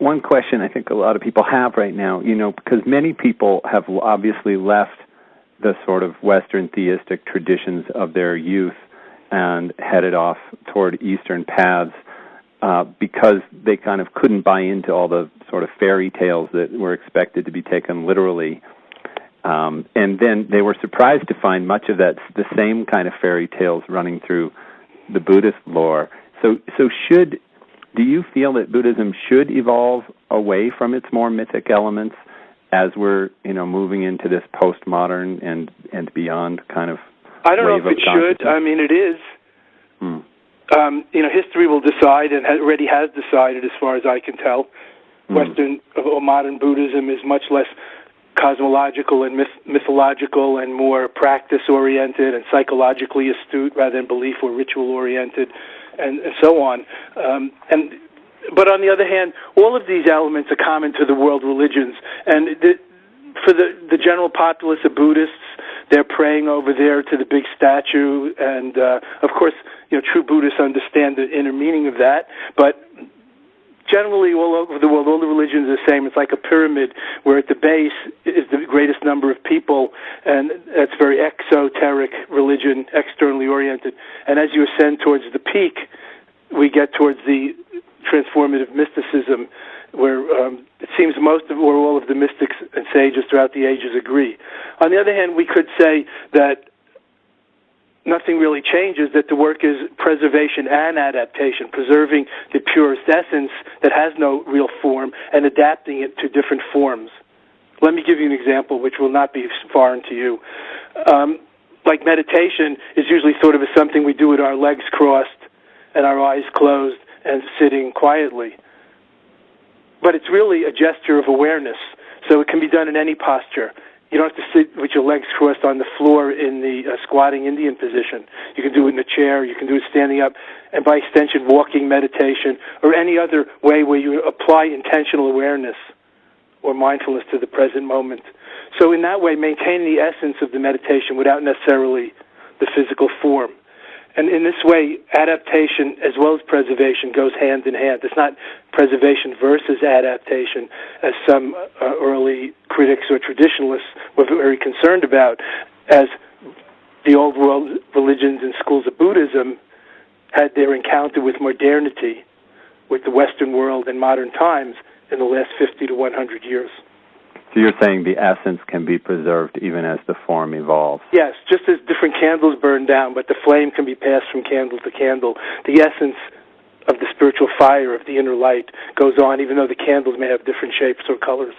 one question I think a lot of people have right now, because many people have obviously left the sort of Western theistic traditions of their youth and headed off toward Eastern paths because they kind of couldn't buy into all the sort of fairy tales that were expected to be taken literally. And then they were surprised to find much of that, the same kind of fairy tales running through the Buddhist lore. So do you feel that Buddhism should evolve away from its more mythic elements as we're, moving into this postmodern and beyond kind of I don't know wave if it should. I mean, it is. History will decide, and already has decided, as far as I can tell. Western or modern Buddhism is much less cosmological and mythological and more practice-oriented and psychologically astute rather than belief or ritual-oriented, and so on. But on the other hand, all of these elements are common to the world religions. And for the general populace of Buddhists, they're praying over there to the big statue. And, of course, true Buddhists understand the inner meaning of that. But generally, all over the world, all the religions are the same. It's like a pyramid where at the base is the greatest number of people, and that's very exoteric religion, externally oriented. And as you ascend towards the peak, we get towards the transformative mysticism, where it seems most of or all of the mystics and sages throughout the ages agree. On the other hand, we could say that nothing really changes, that the work is preservation and adaptation, preserving the purest essence that has no real form and adapting it to different forms. Let me give you an example which will not be foreign to you. Like meditation is usually thought of as something we do with our legs crossed and our eyes closed and sitting quietly. But it's really a gesture of awareness, so it can be done in any posture. You don't have to sit with your legs crossed on the floor in the squatting Indian position. You can do it in a chair, you can do it standing up, and by extension, walking meditation, or any other way where you apply intentional awareness or mindfulness to the present moment. So in that way, maintain the essence of the meditation without necessarily the physical form. And in this way, adaptation as well as preservation goes hand in hand. It's not preservation versus adaptation, as some early critics or traditionalists were very concerned about, as the old world religions and schools of Buddhism had their encounter with modernity, with the Western world in modern times in the last 50 to 100 years. So you're saying the essence can be preserved even as the form evolves? Yes, just as different candles burn down, but the flame can be passed from candle to candle. The essence of the spiritual fire, of the inner light, goes on, even though the candles may have different shapes or colors.